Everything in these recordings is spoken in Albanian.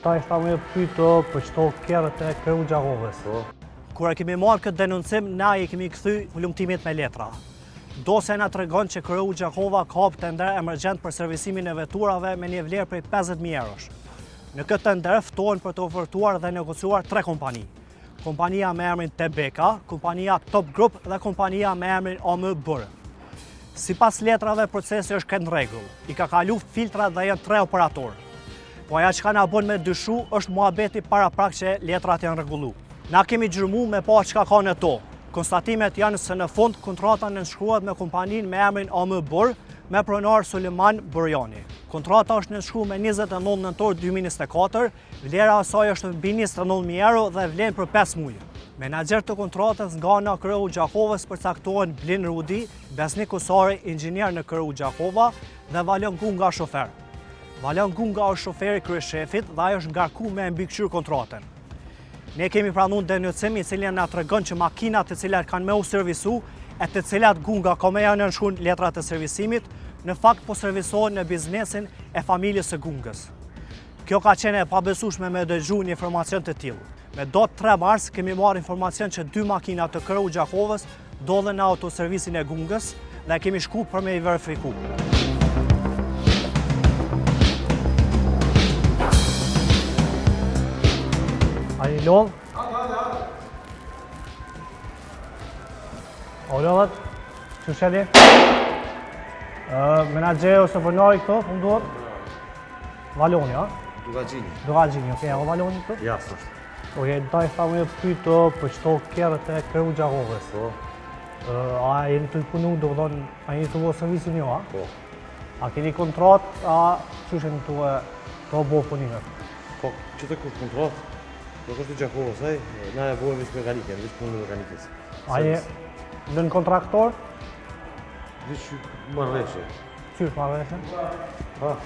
Ta ishta me pyto për qëto kjerët e Kreu Gjakovës. Kur e kemi marrë këtë denuncim, na i kemi kthy hulumtimit me letra. Dosja na tregon që Kreu Gjakova ka hap tender emergjent për servisimin e veturave me një vlerë prej 50.000 eurosh. Në këtë tender ftohen për të ofertuar dhe negociuar 3 kompani. Kompania me emrin Tebeka, kompania Top Group dhe kompania me emrin AM Bër. Sipas letrave procesi është në rregull. I ka kalu filtrat dhe janë 3 operatorë. Po aja që ka na bën me dyshu është muhabeti para prak që letrat janë rregullu. Na kemi gjërmu me pa çka ka në to. Konstatimet janë se në fund kontrata nënshkruhet me kompaninë me emrin AM Bër me pronar Suleman Burjani. Kontrata është nënshkruar me 29 nëntor 2024, vlera e saj është mbi 29.000 euro dhe vlen për 5 muaj. Menaxher të kontratës nga ana Kreu Gjakovës përcaktohen Blin Rudi, Besnik Kusari, inxhinier në Kreu Gjakova dhe Valon Gunga shofer. Valon Gunga është shoferi kryeshefit dhe ajo është ngarku me mbikëqyr kontratën. Ne kemi pranuar denuncim i cili na tregon që makinat të cilat kanë me u servisu e të cilat Gunga ka me janë nënshkruar letrat e servisimit, në fakt po servisohen në biznesin e familjes së Gungës. Kjo ka qenë e pabesueshme me dëgju një informacion të tillë. Me datë 3 mars kemi marrë informacion që 2 makina të Kreu Gjakovës ndodhen në autoservisin e Gungës dhe kemi shku për me i verifiku. A një lodh? O lodhet? Që shedi? Menaxher ose vërnari këto, më duhet? Valoni, a? Dugagjini, okej, o Valoni këto? Ja, s'është. Okej, ta ishta me pyto për qëto kjerët e Kreu Gjakovës. A jeni të punu, do thonë, a jeni të bo servisin jo, a? Po. A keni kontrat, a që shenë të bo punimet? Po, që të kur kontrat? Nuk është të Gjakovës, na e bojmë vishë mekanike, në vishë punë në mekanikës. A je në kontraktor? Vishë marrëveshje. Qysh marrëveshje? Ha.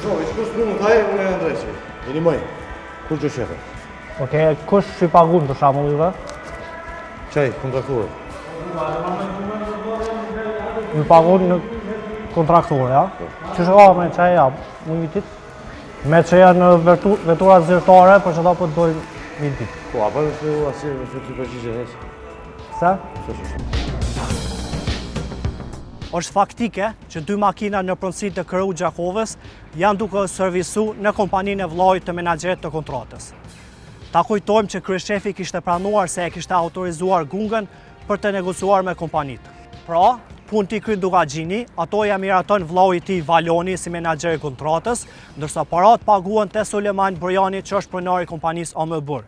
Zhoj, që kush punë taj, unë e ndreqi. Jeni mëj, kush gjë shefe? Okej, kush që i pagun për shamull juve? Qaj, kontrakturë. Ju pagun në kontraktorë, ja? Që shë ka me qaj ja, më vitit? Me që janë në veturat zyrtare, për që da po të dojnë vitit. Po, apë në të asirë, në të përgjigje nësë. Se? Është faktike që 2 makina në pronësi të Kreu Gjakovës janë duke servisu në kompaninë e vllajt të menaxherit të kontratës. Ta kujtojmë që kryeshefi kishte pranuar se e kishte autorizuar Gungën për të negociuar me kompanitë. Pra, punë t'i kryen Dugagjini, ato ja miraton vllai i tij Valoni si menaxher i kontratës, ndërsa parat paguhen te Suleman Burjani që është pronari i kompanisë AM Bër.